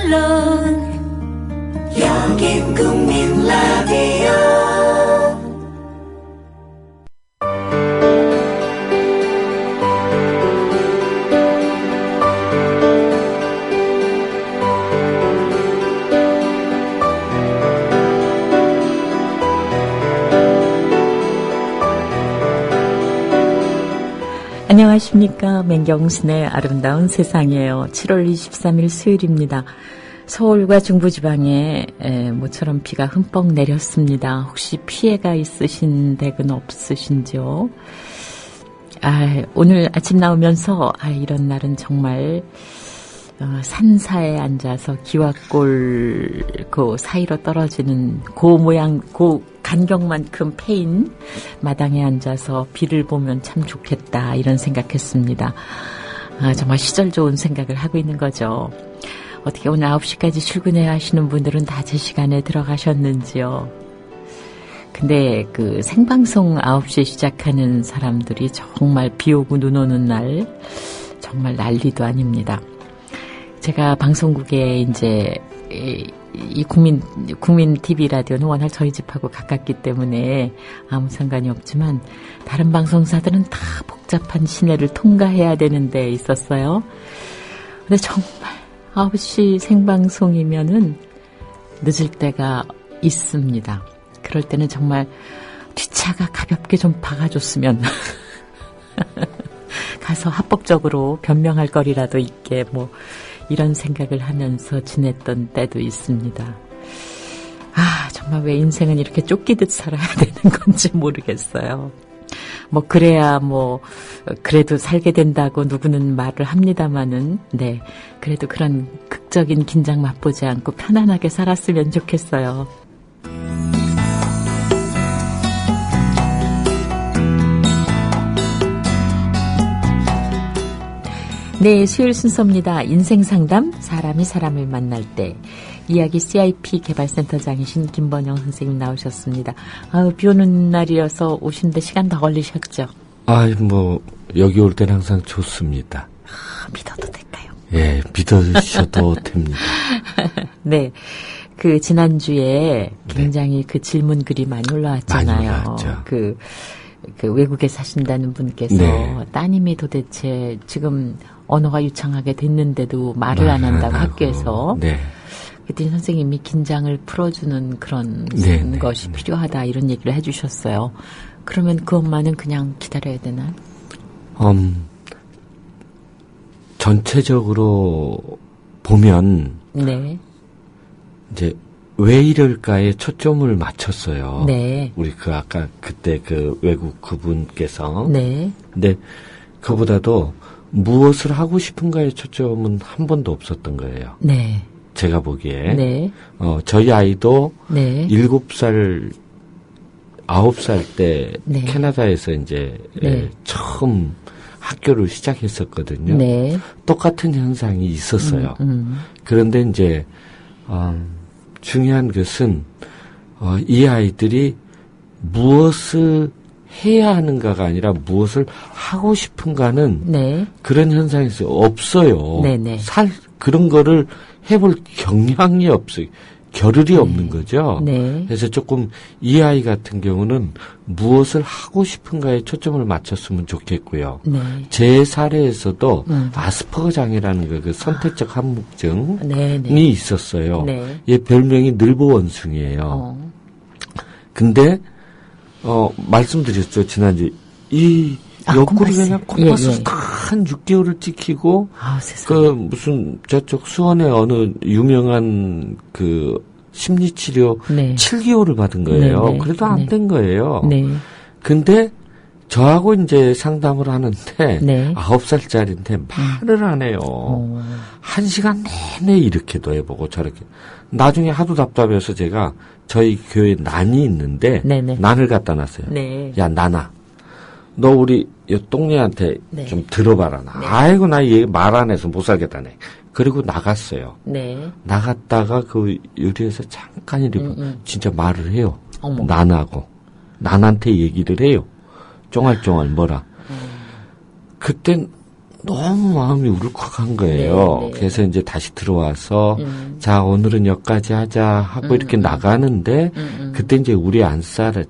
물론 여긴 국민 라디오. 안녕하십니까. 맹경순의 아름다운 세상이에요. 7월 23일 수요일입니다. 서울과 중부지방에 모처럼 비가 흠뻑 내렸습니다. 혹시 피해가 있으신 댁은 없으신지요? 오늘 아침 나오면서 이런 날은 정말 산사에 앉아서 기와골 그 사이로 떨어지는 고 간격만큼 패인 마당에 앉아서 비를 보면 참 좋겠다 이런 생각했습니다. 정말 시절 좋은 생각을 하고 있는 거죠. 어떻게 오늘 9시까지 출근해야 하시는 분들은 다 제 시간에 들어가셨는지요? 근데 그 생방송 9시에 시작하는 사람들이 정말 비 오고 눈 오는 날 정말 난리도 아닙니다. 제가 방송국에 이제 이 국민 TV 라디오는 워낙 저희 집하고 가깝기 때문에 아무 상관이 없지만 다른 방송사들은 다 복잡한 시내를 통과해야 되는 데 있었어요. 근데 정말 9시 생방송이면은 늦을 때가 있습니다. 그럴 때는 정말 뒷차가 가볍게 좀 박아줬으면 가서 합법적으로 변명할 거리라도 있게 이런 생각을 하면서 지냈던 때도 있습니다. 정말 왜 인생은 이렇게 쫓기듯 살아야 되는 건지 모르겠어요. 그래야 그래도 살게 된다고 누구는 말을 합니다마는, 네. 그래도 그런 극적인 긴장 맛보지 않고 편안하게 살았으면 좋겠어요. 네, 수요일 순서입니다. 인생상담, 사람이 사람을 만날 때. 이야기 CIP 개발센터장이신 김번영 선생님 나오셨습니다. 비 오는 날이어서 오시는데 시간 더 걸리셨죠? 여기 올 때는 항상 좋습니다. 믿어도 될까요? 예, 믿으셔도 됩니다. 네. 지난주에 굉장히 그 질문 글이 많이 올라왔잖아요. 많이 올라왔죠. 그 외국에 사신다는 분께서 네. 따님이 도대체 지금 언어가 유창하게 됐는데도 말을 안 한다고 학교에서. 네. 그랬더니 선생님이 긴장을 풀어주는 그런 것이 필요하다 이런 얘기를 해주셨어요. 그러면 그 엄마는 그냥 기다려야 되나? 전체적으로 보면 네. 이제 왜 이럴까에 초점을 맞췄어요. 네. 우리 아까 그때 외국 그분께서. 네. 근데 그보다도 무엇을 하고 싶은가에 초점은 한 번도 없었던 거예요. 네. 제가 보기에. 네. 저희 아이도 네. 7살, 9살 때 네. 캐나다에서 이제 네. 처음 학교를 시작했었거든요. 네. 똑같은 현상이 있었어요. 그런데 이제 중요한 것은 이 아이들이 무엇을 해야 하는가가 아니라 무엇을 하고 싶은가는 네. 그런 현상이 없어요. 네네. 그런 거를 해볼 경향이 없어요. 겨를이 없는 거죠. 네. 그래서 조금 이 아이 같은 경우는 무엇을 하고 싶은가에 초점을 맞췄으면 좋겠고요. 네. 제 사례에서도 아스퍼거 장애라는 그 선택적 한묵증이 네. 있었어요. 네. 얘 별명이 늘보원숭이에요. 근데 말씀드렸죠 지난주 이 옆구리 그냥 콤파스 한 6개월을 찍히고 무슨 저쪽 수원의 어느 유명한 심리치료 7개월을 받은 거예요. 네네. 그래도 안 된 거예요. 네. 근데 저하고 이제 상담을 하는데 9살짜리인데 말을 안 해요. 1시간 내내 이렇게도 해보고 저렇게. 나중에 하도 답답해서 제가 저희 교회 난이 있는데 난을 갖다 놨어요. 네. 야 나나 너 우리 똥니한테 좀 들어봐라. 아이고 나 얘 말 안 해서 못 살겠다네. 그리고 나갔어요. 나갔다가 그 유리에서 잠깐 이러고 진짜 말을 해요. 난하고 난한테 얘기를 해요. 쫑알쫑알 뭐라. 그땐 너무 마음이 울컥한 거예요. 네. 그래서 이제 다시 들어와서 자 오늘은 여기까지 하자 하고 이렇게 나가는데 그때 이제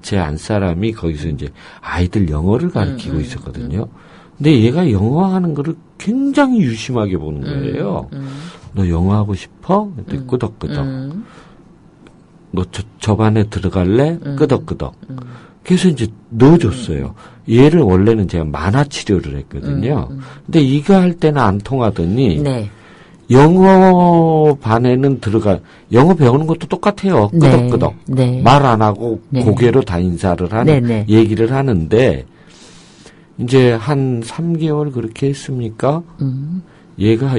제 안사람이 거기서 이제 아이들 영어를 가르치고 있었거든요. 근데 얘가 영어 하는 거를 굉장히 유심하게 보는 거예요. 너 영어 하고 싶어? 끄덕끄덕. 너 저 반에 들어갈래? 끄덕끄덕. 그래서 이제 넣어줬어요. 얘를 원래는 제가 만화 치료를 했거든요. 근데 이거 할 때는 안 통하더니 네. 영어 반에는 영어 배우는 것도 똑같아요. 끄덕끄덕. 네. 말 안 하고 네. 고개로 다 인사를 하는 네. 얘기를 하는데 이제 한 3개월 그렇게 했습니까? 얘가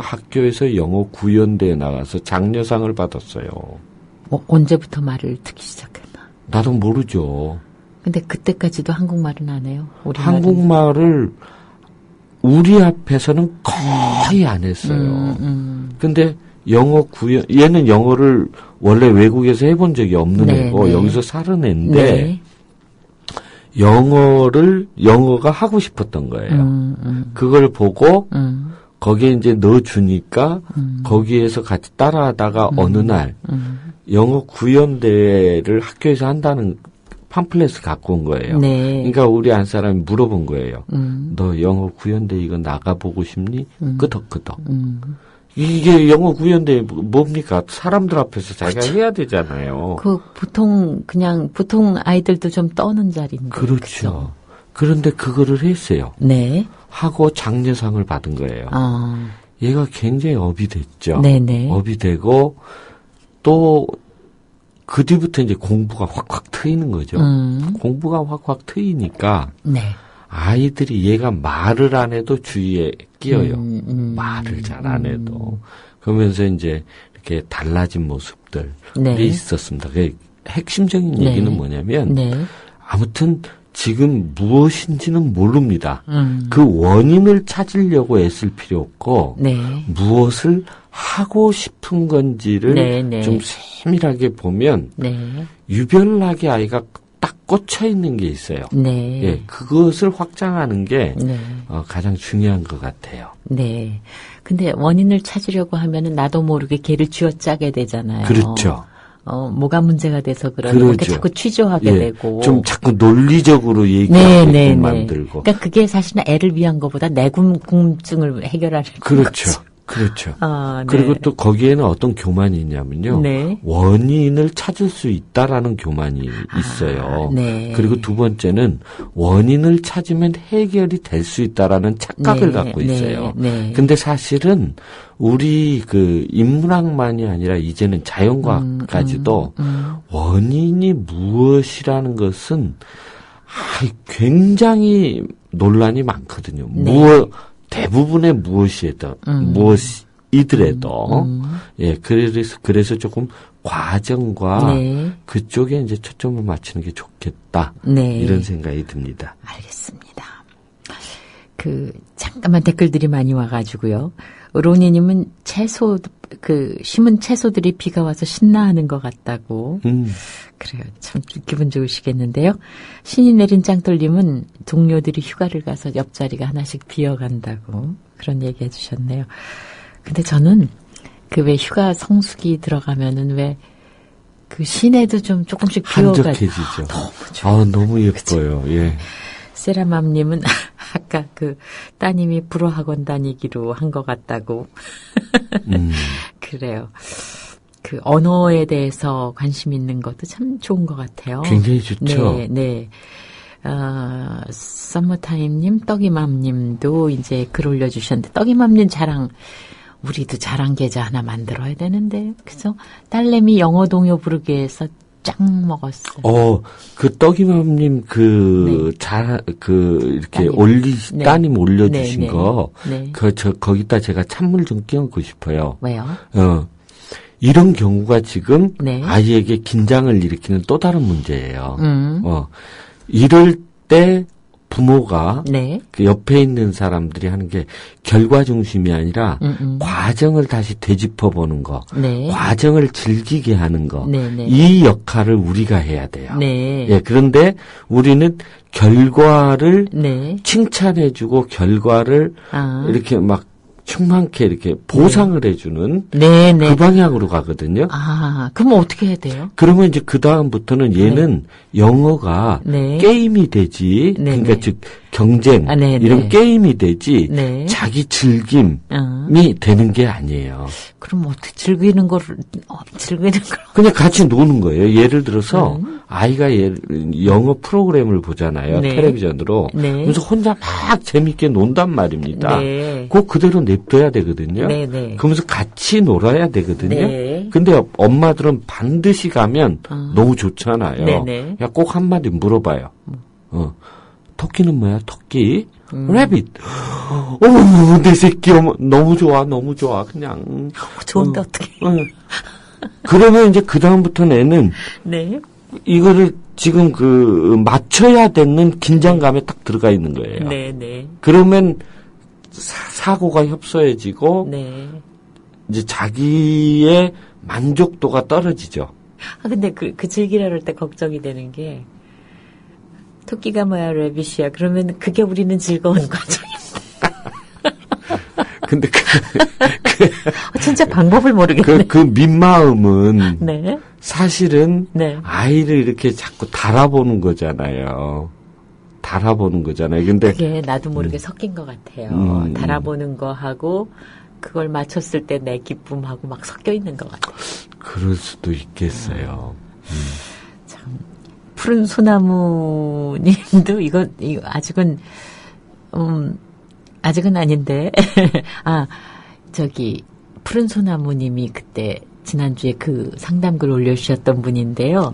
학교에서 영어 구연대에 나가서 장려상을 받았어요. 언제부터 말을 듣기 시작했나? 나도 모르죠. 근데 그때까지도 한국말은 안 해요? 한국말을 우리 앞에서는 거의 안 했어요. 근데 얘는 영어를 원래 외국에서 해본 적이 없는 애고 여기서 사는 애인데 영어가 하고 싶었던 거예요. 그걸 보고 거기에 이제 넣어주니까 거기에서 같이 따라하다가 어느 날 영어 구연대회를 학교에서 한다는 팜플렛을 갖고 온 거예요. 네. 그러니까 우리 안 사람이 물어본 거예요. 너 영어 구연대 이거 나가보고 싶니? 끄덕끄덕. 이게 영어 구연대 뭡니까? 사람들 앞에서 자기가 그쵸. 해야 되잖아요. 보통 아이들도 좀 떠는 자리인데. 그렇죠. 그쵸? 그런데 그거를 했어요. 네. 하고 장려상을 받은 거예요. 얘가 굉장히 업이 됐죠. 네네. 업이 되고 또 그 뒤부터 이제 공부가 확확 트이는 거죠. 공부가 확확 트이니까 네. 아이들이 얘가 말을 안 해도 주위에 끼어요. 말을 잘 안 해도. 그러면서 이제 이렇게 달라진 모습들이 네. 있었습니다. 그 핵심적인 얘기는 뭐냐면 아무튼 지금 무엇인지는 모릅니다. 그 원인을 찾으려고 애쓸 필요 없고 무엇을 하고 싶은 건지를 좀 세밀하게 보면 유별나게 아이가 딱 꽂혀 있는 게 있어요. 예, 그것을 확장하는 게 가장 중요한 것 같아요. 네. 근데 원인을 찾으려고 하면은 나도 모르게 걔를 쥐어짜게 되잖아요. 그렇죠. 뭐가 문제가 돼서 그렇게 자꾸 취조하게 되고. 좀 자꾸 논리적으로 얘기하게끔 만들고. 그러니까 그게 사실은 애를 위한 것보다 내 궁금증을 해결하는 그렇죠. 그렇죠. 그리고 또 거기에는 어떤 교만이 있냐면요. 원인을 찾을 수 있다라는 교만이 있어요. 그리고 두 번째는 원인을 찾으면 해결이 될 수 있다라는 착각을 갖고 있어요. 근데 사실은 우리 그 인문학만이 아니라 이제는 자연과학까지도 원인이 무엇이라는 것은 굉장히 논란이 많거든요. 대부분의 무엇이더라도 예, 그래서 조금 과정과 그쪽에 이제 초점을 맞추는 게 좋겠다. 이런 생각이 듭니다. 알겠습니다. 잠깐만 댓글들이 많이 와가지고요. 로니님은 심은 채소들이 비가 와서 신나하는 것 같다고. 그래요. 참 기분 좋으시겠는데요. 신이 내린 짱돌님은 동료들이 휴가를 가서 옆자리가 하나씩 비어간다고 그런 얘기 해주셨네요. 근데 저는 왜 휴가 성수기 들어가면은 그 시내도 좀 조금씩 비어가지고 한적해지죠. 너무 좋아요. 너무 예뻐요. 예. 세라맘님은 아까 따님이 불어학원 다니기로 한 것 같다고. 그래요. 언어에 대해서 관심 있는 것도 참 좋은 것 같아요. 굉장히 좋죠. 네. 썸머타임님, 떡이맘님도 이제 글 올려주셨는데, 떡이맘님 우리도 자랑 계좌 하나 만들어야 되는데, 그래서 딸내미 영어 동요 부르기 위해서 짱 먹었어요. 그 떡이맘님 이렇게 따님 올려주신 거, 거기다 제가 찬물 좀 끼얹고 싶어요. 왜요? 이런 경우가 지금 아이에게 긴장을 일으키는 또 다른 문제예요. 이럴 때 부모가 그 옆에 있는 사람들이 하는 게 결과 중심이 아니라 과정을 다시 되짚어보는 거, 과정을 즐기게 하는 거, 이 역할을 우리가 해야 돼요. 예, 그런데 우리는 결과를 칭찬해주고 결과를 이렇게 막 충만케 이렇게 보상을 해주는 그 방향으로 가거든요. 아, 그럼 어떻게 해야 돼요? 그러면 이제 그 다음부터는 얘는 영어가 게임이 되지, 그러니까 즉 경쟁 이런 게임이 되지 자기 즐김이 되는 게 아니에요. 그럼 어떻게 즐기는 걸 그냥 같이 노는 거예요. 예를 들어서 아이가 영어 프로그램을 보잖아요. 텔레비전으로. 그래서 혼자 막 재밌게 논단 말입니다. 그거 그대로 냅둬야 되거든요. 그러면서 같이 놀아야 되거든요. 근데 엄마들은 반드시 가면 너무 좋잖아요. 야, 꼭 한마디 물어봐요. 토끼는 뭐야? 토끼? 레빗. 내 새끼 너무 좋아, 너무 좋아. 그냥. 좋은데 어떻게? 그러면 이제 그 다음부터는 애는 이거를 지금 맞춰야 되는 긴장감에 딱 들어가 있는 거예요. 그러면 사고가 협소해지고 이제 자기의 만족도가 떨어지죠. 아, 근데 그 즐기라 그럴 때 걱정이 되는 게 토끼가 뭐야, 레빗이야. 그러면 그게 우리는 즐거운 과정입니다. 근데 진짜 방법을 모르겠네. 그 민마음은 사실은 아이를 이렇게 자꾸 달아보는 거잖아요. 근데 그게 나도 모르게 섞인 것 같아요. 달아보는 거하고 그걸 맞췄을 때 내 기쁨하고 막 섞여 있는 것 같아요. 그럴 수도 있겠어요. 참 푸른 소나무님도 이거 아직은 아닌데 푸른 소나무님이 그때 지난주에 그 상담글 올려주셨던 분인데요.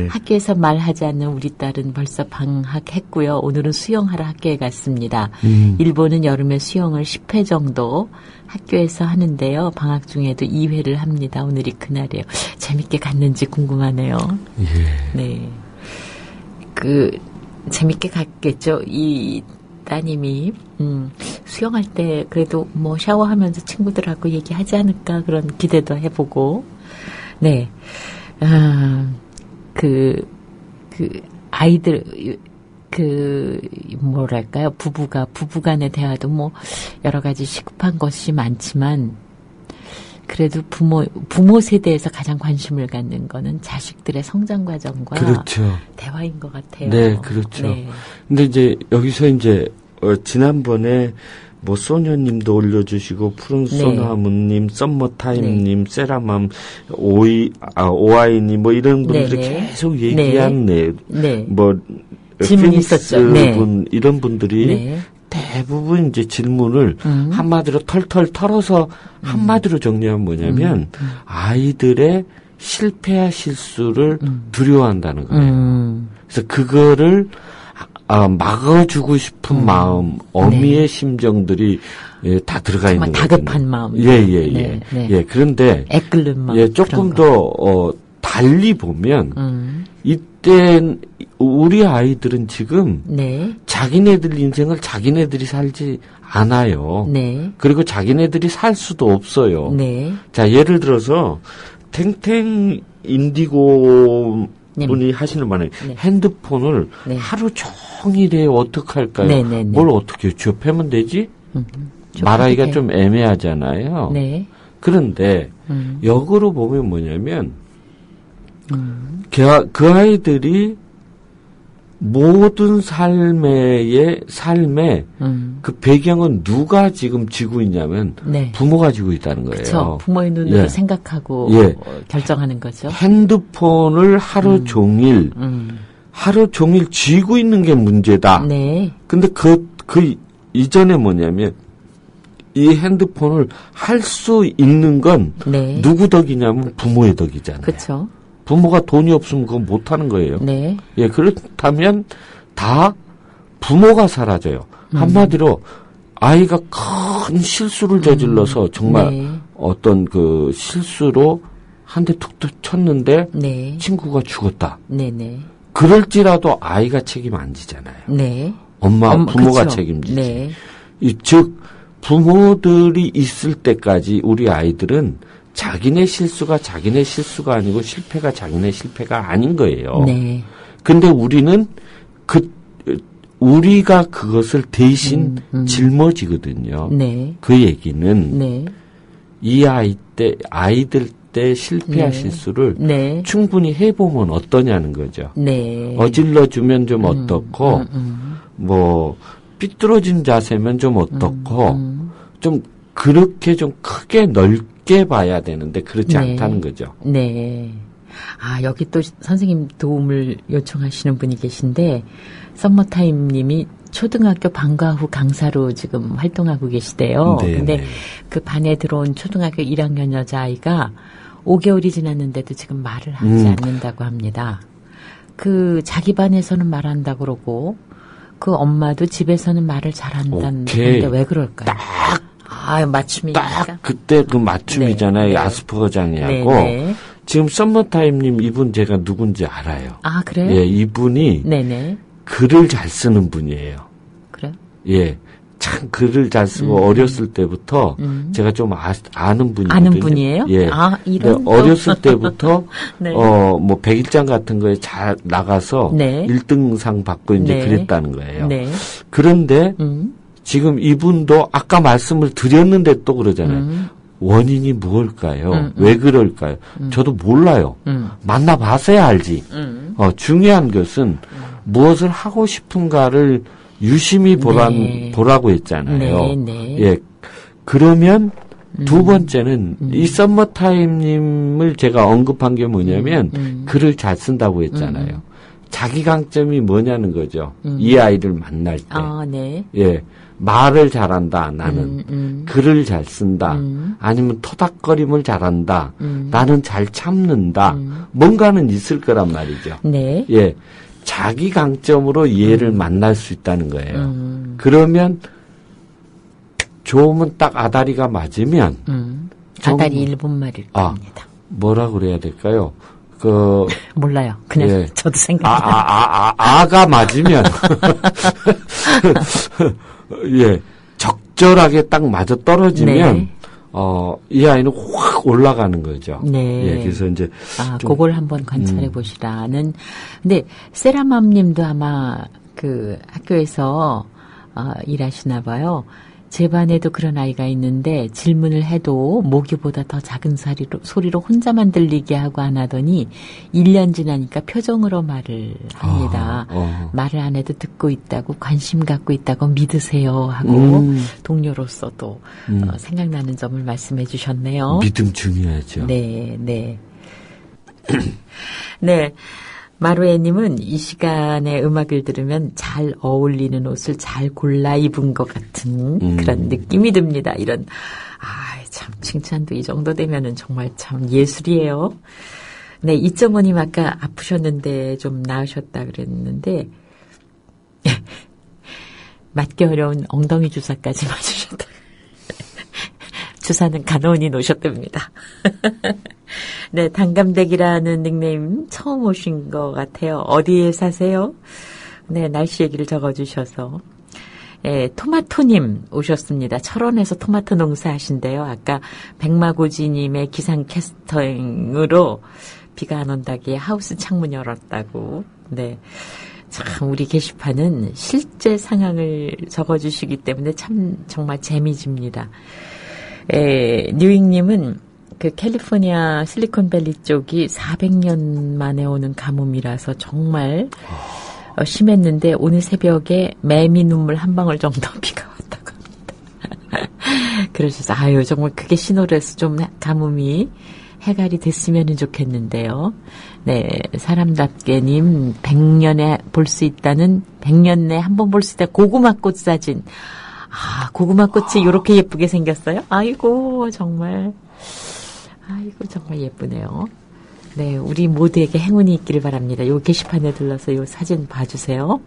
학교에서 말하지 않는 우리 딸은 벌써 방학했고요. 오늘은 수영하러 학교에 갔습니다. 일본은 여름에 수영을 10회 정도 학교에서 하는데요. 방학 중에도 2회를 합니다. 오늘이 그날이에요. 재밌게 갔는지 궁금하네요. 네. 재밌게 갔겠죠. 이 따님이 수영할 때 그래도 뭐 샤워하면서 친구들하고 얘기하지 않을까 그런 기대도 해보고 아이들 뭐랄까요, 부부간의 대화도 뭐 여러 가지 시급한 것이 많지만 그래도 부모 세대에서 가장 관심을 갖는 거는 자식들의 성장 과정과 대화인 것 같아요. 네, 그렇죠. 근데 이제 여기서 이제 지난번에 뭐 소녀님도 올려주시고 푸른 소나무님, 썸머타임님, 세라맘, 오아이님 뭐 이런 분들이 계속 얘기한 뭐 질문이 있었죠. 분 이런 분들이 대부분 이제 질문을 한마디로 털털 털어서 한마디로 정리하면 뭐냐면 아이들의 실패와 실수를 두려워한다는 거예요. 그래서 그거를 막아주고 싶은 마음, 어미의 심정들이 다 들어가 있는 거예요. 다급한 마음. 예. 그런데 애끓는 마음. 조금 더 달리 보면 이땐 우리 아이들은 지금 자기네들 인생을 자기네들이 살지 않아요. 그리고 자기네들이 살 수도 없어요. 자, 예를 들어서 탱탱 인디고 분이 하시는 말은 핸드폰을 하루 종일에 어떡할까요? 뭘 어떻게 접하면 되지? 말하기가 좀 애매하잖아요. 그런데 역으로 보면 뭐냐면 그 아이들이 모든 삶의 그 배경은 누가 지금 지고 있냐면 부모가 지고 있다는 거예요. 그렇죠. 부모의 눈으로 생각하고 결정하는 거죠. 핸드폰을 하루 종일 쥐고 있는 게 문제다. 근데 그 이전에 뭐냐면 이 핸드폰을 할 수 있는 건 누구 덕이냐면 부모의 덕이잖아요. 그렇죠. 부모가 돈이 없으면 그거 못 하는 거예요. 예, 그렇다면 다 부모가 사라져요. 한마디로 아이가 큰 실수를 저질러서 정말 어떤 그 실수로 한 대 툭 쳤는데 친구가 죽었다. 그럴지라도 아이가 책임 안 지잖아요. 부모가 그쵸. 책임지지. 네. 즉 부모들이 있을 때까지 우리 아이들은 자기네 실수가 아니고 실패가 자기네 실패가 아닌 거예요. 네. 근데 우리는 우리가 그것을 대신 짊어지거든요. 네. 그 얘기는 네. 이 아이들 때 실패한 실수를 충분히 해보면 어떠냐는 거죠. 네. 어질러주면 좀 어떻고, 뭐, 삐뚤어진 자세면 좀 어떻고, 좀 그렇게 좀 크게 넓게 봐야 되는데 그렇지 않다는 거죠. 네. 아, 여기 또 선생님 도움을 요청하시는 분이 계신데, 썸머타임 님이 초등학교 방과 후 강사로 지금 활동하고 계시대요. 네, 근데 그 반에 들어온 초등학교 1학년 여자아이가 5개월이 지났는데도 지금 말을 하지 않는다고 합니다. 그 자기 반에서는 말한다고 그러고 그 엄마도 집에서는 말을 잘한다는데 왜 그럴까요? 맞춤이니까. 딱 그때 그 맞춤이잖아요. 아스퍼거 장애하고. 지금 썸머타임님 이분 제가 누군지 알아요. 아, 그래요? 예, 이분이 글을 잘 쓰는 분이에요. 그래요? 예. 참 글을 잘 쓰고 어렸을 때부터 제가 좀 아는 분이거든요. 아는 분이에요? 예. 이런 어렸을 때부터 뭐 백일장 같은 거에 잘 나가서 1등상 받고 이제 그랬다는 거예요. 그런데 지금 이분도 아까 말씀을 드렸는데 또 그러잖아요. 원인이 무엇일까요? 왜 그럴까요? 저도 몰라요. 만나봐서야 알지. 중요한 것은 무엇을 하고 싶은가를 유심히 보라고 했잖아요. 예. 그러면 두 번째는 이 썸머타임님을 제가 언급한 게 뭐냐면 글을 잘 쓴다고 했잖아요. 자기 강점이 뭐냐는 거죠. 이 아이를 만날 때. 예. 말을 잘한다, 나는. 글을 잘 쓴다. 아니면 토닥거림을 잘한다. 나는 잘 참는다. 뭔가는 있을 거란 말이죠. 예. 자기 강점으로 얘를 만날 수 있다는 거예요. 그러면 좋으면 딱 아다리가 맞으면. 아다리 일본말일 겁니다. 뭐라 그래야 될까요? 몰라요. 그냥 저도 아가 맞으면. 예, 적절하게 딱 맞아 떨어지면, 이 아이는 확 올라가는 거죠. 예, 그래서 이제. 그걸 한번 관찰해 보시라는. 근데, 세라맘 님도 아마 그 학교에서, 일하시나 봐요. 제 반에도 그런 아이가 있는데 질문을 해도 모기보다 더 작은 소리로 혼자만 들리게 하고 안 하더니 1년 지나니까 표정으로 말을 합니다. 말을 안 해도 듣고 있다고 관심 갖고 있다고 믿으세요 하고 동료로서도 생각나는 점을 말씀해 주셨네요. 믿음 중요하죠. 네. 네. 마루에님은 이 시간에 음악을 들으면 잘 어울리는 옷을 잘 골라 입은 것 같은 그런 느낌이 듭니다. 이런, 참, 칭찬도 이 정도 되면은 정말 참 예술이에요. 네, 이점원님 아까 아프셨는데 좀 나으셨다 그랬는데, 맞기 어려운 엉덩이 주사까지 맞으셨다. 주사는 간호원이 놓으셨답니다. 네, 단감댁이라는 닉네임 처음 오신 것 같아요. 어디에 사세요? 네, 날씨 얘기를 적어주셔서. 네, 토마토님 오셨습니다. 철원에서 토마토 농사 하신대요. 아까 백마고지님의 기상캐스터링으로 비가 안 온다기에 하우스 창문 열었다고. 네. 참, 우리 게시판은 실제 상황을 적어주시기 때문에 참, 정말 재미집니다. 뉴잉님은 그 캘리포니아 실리콘밸리 쪽이 400년 만에 오는 가뭄이라서 정말 심했는데 오늘 새벽에 매미 눈물 한 방울 정도 비가 왔다고 합니다. 그러셔서 정말 그게 신호를 해서 좀 가뭄이 해갈이 됐으면 좋겠는데요. 네, 사람답게님 100년에 볼 수 있다는 100년 내에 한 번 볼 수 있다 고구마꽃 사진. 고구마꽃이 이렇게 예쁘게 생겼어요? 아이고 정말 예쁘네요. 네, 우리 모두에게 행운이 있기를 바랍니다. 요 게시판에 들러서 요 사진 봐주세요.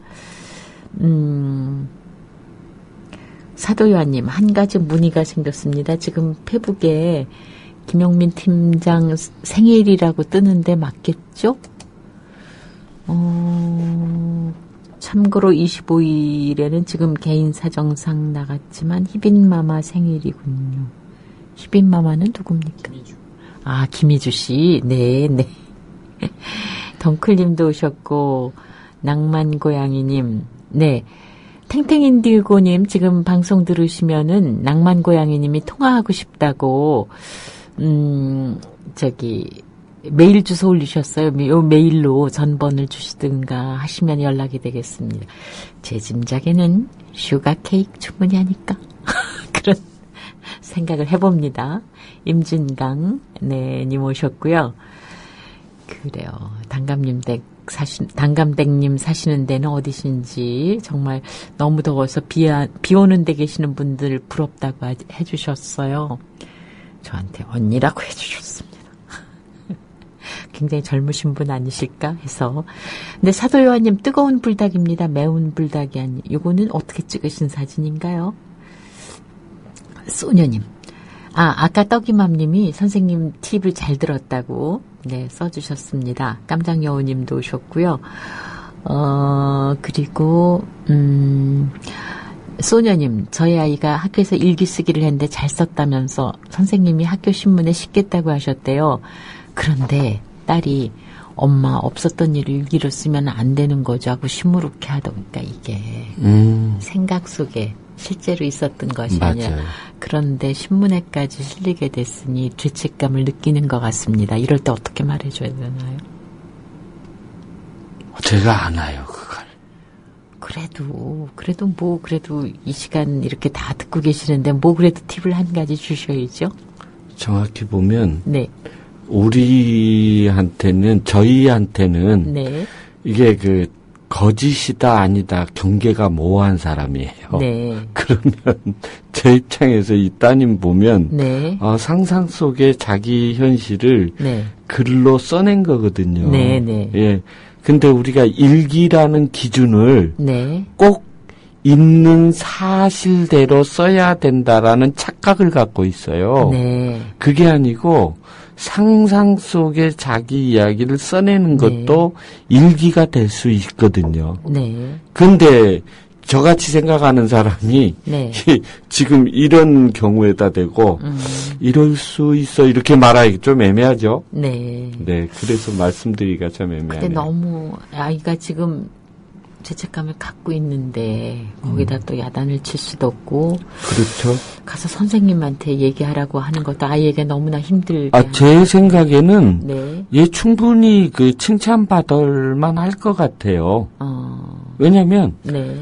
사도요한님, 한 가지 문의가 생겼습니다. 지금 페북에 김용민 팀장 생일이라고 뜨는데 맞겠죠? 참고로 25일에는 지금 개인 사정상 나갔지만 희빈마마 생일이군요. 희빈마마는 누굽니까? 김희주. 아, 김희주 씨. 네, 네. 덩클님도 오셨고, 낭만고양이님. 네. 탱탱인디고님 지금 방송 들으시면은 낭만고양이님이 통화하고 싶다고, 메일 주소 올리셨어요. 요 메일로 전번을 주시든가 하시면 연락이 되겠습니다. 제 짐작에는 슈가 케이크 주문이 아닐까? 그런 생각을 해봅니다. 임진강, 네, 님 오셨고요. 그래요. 단감댁님 사시는 데는 어디신지 정말 너무 더워서 비 오는 데 계시는 분들 부럽다고 해주셨어요. 저한테 언니라고 해주셨습니다. 굉장히 젊으신 분 아니실까 해서. 근데 사도요한님 뜨거운 불닭입니다. 매운 불닭이 아니. 이거는 어떻게 찍으신 사진인가요? 소녀님. 아까 떡이맘님이 선생님 팁을 잘 들었다고 네 써주셨습니다. 깜장여우님도 오셨고요. 그리고 소녀님, 저희 아이가 학교에서 일기 쓰기를 했는데 잘 썼다면서 선생님이 학교 신문에 싣겠다고 하셨대요. 그런데 딸이 엄마 없었던 일을 일기로 쓰면 안 되는 거죠 하고 시무룩해 하더니까 이게 생각 속에 실제로 있었던 것이 맞아요. 아니라 그런데 신문에까지 실리게 됐으니 죄책감을 느끼는 것 같습니다. 이럴 때 어떻게 말해줘야 되나요? 제가 아나요 그걸. 그래도 이 시간 이렇게 다 듣고 계시는데 그래도 팁을 한 가지 주셔야죠. 정확히 보면 네. 저희한테는 네. 이게 거짓이다 아니다 경계가 모호한 사람이에요. 네. 그러면 제 입장에서 이 따님 보면 네. 상상 속의 자기 현실을 네. 글로 써낸 거거든요. 네, 네. 예. 근데 우리가 일기라는 기준을 네. 꼭 있는 사실대로 써야 된다라는 착각을 갖고 있어요. 네. 그게 아니고 상상 속의 자기 이야기를 써내는 것도 일기가 될 수 있거든요. 네. 근데 저같이 생각하는 사람이 네. 지금 이런 경우에다 대고 이럴 수 있어 이렇게 말하기 좀 애매하죠. 네. 네, 그래서 말씀드리기가 좀 애매하네요. 근데 너무 아이가 지금 죄책감을 갖고 있는데 거기다 또 야단을 칠 수도 없고 그렇죠. 가서 선생님한테 얘기하라고 하는 것도 아이에게 너무나 힘들게 제 생각에는 네. 얘 충분히 칭찬받을 만할 것 같아요. 왜냐면 네.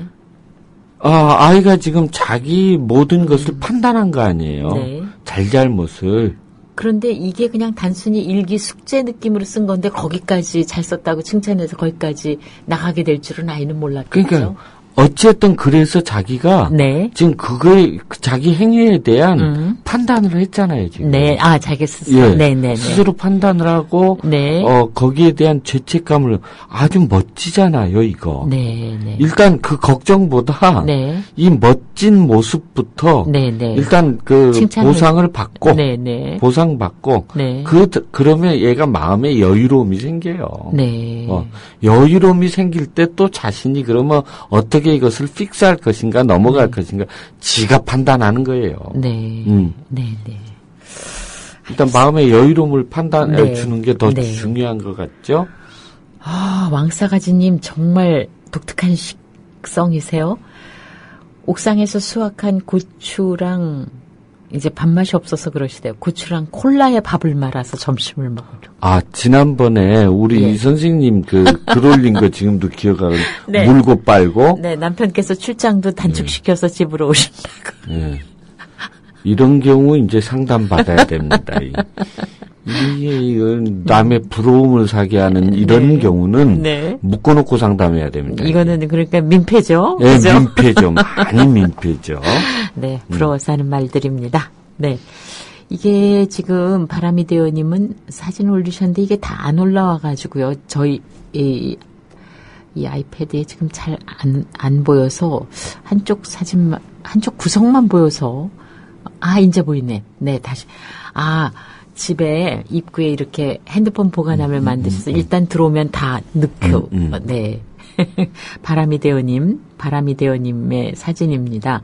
아이가 지금 자기 모든 것을 판단한 거 아니에요. 네. 잘잘못을. 그런데 이게 그냥 단순히 일기 숙제 느낌으로 쓴 건데 거기까지 잘 썼다고 칭찬해서 거기까지 나가게 될 줄은 아이는 몰랐겠죠. 그러니까 어쨌든 그래서 자기가 네. 지금 자기 행위에 대한 판단을 했잖아요, 지금. 네. 자기 스스로. 네. 네. 스스로 판단을 하고 네. 거기에 대한 죄책감을 아주 멋지잖아요, 이거. 네. 일단 그 걱정보다 네. 이 멋진 모습부터 네. 일단 보상을 받고 네. 보상받고 네. 그러면 얘가 마음에 여유로움이 생겨요. 네. 여유로움이 생길 때 또 자신이 그러면 어떻게 이것을 픽스할 것인가 넘어갈 것인가 지가 판단하는 거예요. 네. 네. 일단 마음의 여유로움을 판단해 네. 주는 게 더 네. 중요한 것 같죠? 왕싸가지님 정말 독특한 식성이세요. 옥상에서 수확한 고추랑 이제 밥맛이 없어서 그러시대요. 고추랑 콜라에 밥을 말아서 점심을 먹으려. 지난번에 우리 이 선생님 글 올린 거 지금도 기억하고 네. 물고 빨고. 네, 남편께서 출장도 단축시켜서 집으로 오신다고. 네. 이런 경우 이제 상담 받아야 됩니다. 이게 남의 부러움을 사게 하는 이런 경우는 묶어놓고 상담해야 됩니다. 이거는 그러니까 민폐죠. 네, 그죠? 민폐죠. 많이 민폐죠. 네, 부러워서 하는 말들입니다. 네. 이게 지금 바람이 되어님은 사진 올리셨는데 이게 다 안 올라와가지고요. 저희 이 아이패드에 지금 잘 안 보여서 한쪽 구성만 보여서 이제 보이네. 네, 다시. 집에 입구에 이렇게 핸드폰 보관함을 만드셔서 일단 들어오면 다 넣고 네. 바람이대어님의 사진입니다.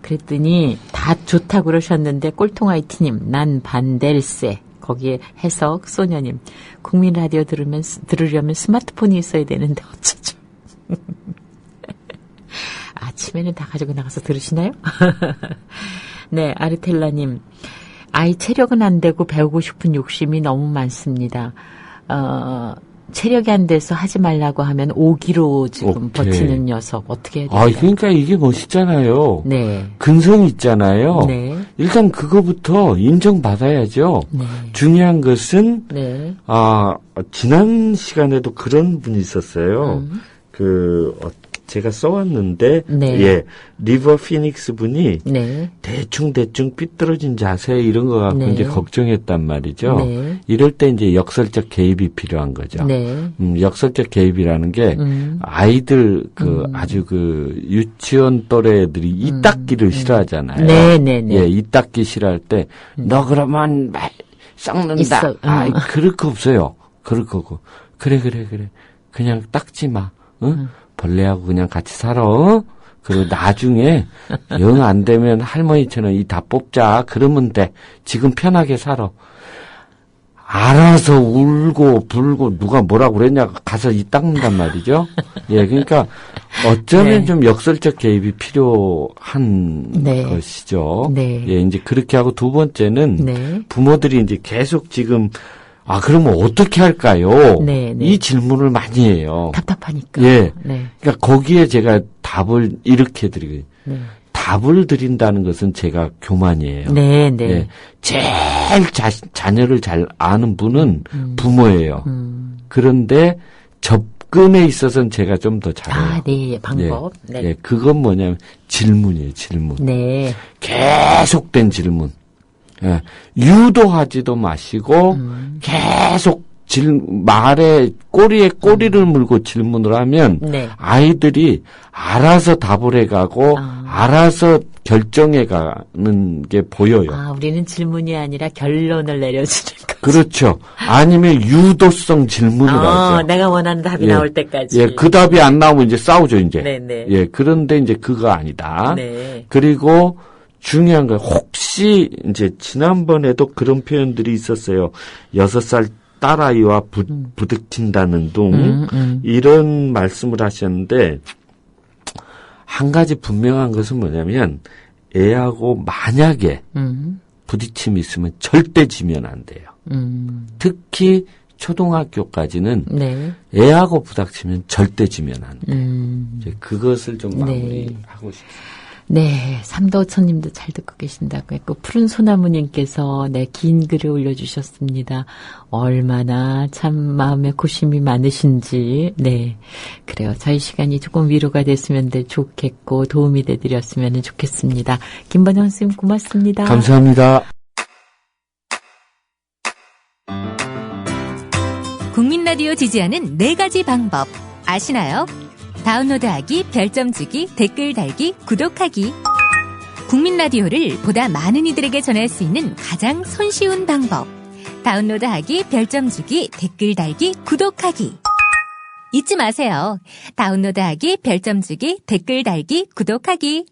그랬더니 다 좋다고 그러셨는데 꼴통아이티님 난 반댈세. 거기에 해석 소녀님 국민 라디오 들으려면 스마트폰이 있어야 되는데 어쩌죠. 아침에는 다 가지고 나가서 들으시나요? 네, 아르텔라님 아이 체력은 안 되고 배우고 싶은 욕심이 너무 많습니다. 체력이 안 돼서 하지 말라고 하면 오기로 지금 버티는 녀석 어떻게 해야 될까요? 그러니까 이게 멋있잖아요. 네. 근성이 있잖아요. 네. 일단 그거부터 인정받아야죠. 네. 중요한 것은 네. 지난 시간에도 그런 분이 있었어요. 제가 써왔는데, 네. 예, 리버 피닉스 분이 네. 대충 삐뚤어진 자세 이런 거 갖고 네. 이제 걱정했단 말이죠. 네. 이럴 때 이제 역설적 개입이 필요한 거죠. 네. 역설적 개입이라는 게 아이들 아주 유치원 또래 애들이 이닦기를 싫어하잖아요. 네. 예, 이닦기 싫어할 때 너 그러면 썩는다. 그럴 거 없어요. 그럴 거고. 그래. 그냥 닦지 마. 응? 벌레하고 그냥 같이 살아. 그리고 나중에 영 안 되면 할머니처럼 이 다 뽑자. 그러면 돼. 지금 편하게 살아. 알아서 울고 불고 누가 뭐라고 그랬냐 가서 이 닦는단 말이죠. 예, 그러니까 어쩌면 네. 좀 역설적 개입이 필요한 네. 것이죠. 네. 예, 이제 그렇게 하고 두 번째는 네. 부모들이 이제 계속 지금 그러면 어떻게 할까요? 네. 이 질문을 많이 해요. 답답하니까. 예. 네. 그러니까 거기에 제가 답을 이렇게 드리고, 네. 답을 드린다는 것은 제가 교만이에요. 네. 예. 제일 자녀를 잘 아는 분은 부모예요. 그런데 접근에 있어서는 제가 좀 더 잘해요. 네. 방법. 예. 네. 예. 그건 뭐냐면 질문이에요. 질문. 네. 계속된 질문. 예, 유도하지도 마시고 계속 말에 꼬리에 꼬리를 물고 질문을 하면 네. 아이들이 알아서 답을 해가고 알아서 결정해가는 게 보여요. 우리는 질문이 아니라 결론을 내려주는 거지. 그렇죠. 아니면 유도성 질문을 하죠. 내가 원하는 답이 나올 때까지. 예, 그 답이 안 나오면 이제 싸우죠, 이제. 네네. 예, 그런데 이제 그거 아니다. 네. 그리고 중요한 건 혹시 이제 지난번에도 그런 표현들이 있었어요. 6살 딸아이와 부딪힌다는 둥 이런 말씀을 하셨는데 한 가지 분명한 것은 뭐냐면 애하고 만약에 부딪힘이 있으면 절대 지면 안 돼요. 특히 초등학교까지는 네. 애하고 부닥치면 절대 지면 안 돼요. 이제 그것을 좀 마무리하고 싶습니다. 네, 삼도천님도 잘 듣고 계신다고 했고 푸른 소나무님께서 긴 글을 올려주셨습니다. 얼마나 참 마음에 고심이 많으신지. 네, 그래요. 저희 시간이 조금 위로가 됐으면 좋겠고 도움이 되드렸으면 좋겠습니다. 김번영 선생님 고맙습니다. 감사합니다. 국민 라디오 지지하는 4가지 방법 아시나요? 다운로드하기, 별점 주기, 댓글 달기, 구독하기. 국민 라디오를 보다 많은 이들에게 전할 수 있는 가장 손쉬운 방법. 다운로드하기, 별점 주기, 댓글 달기, 구독하기. 잊지 마세요. 다운로드하기, 별점 주기, 댓글 달기, 구독하기.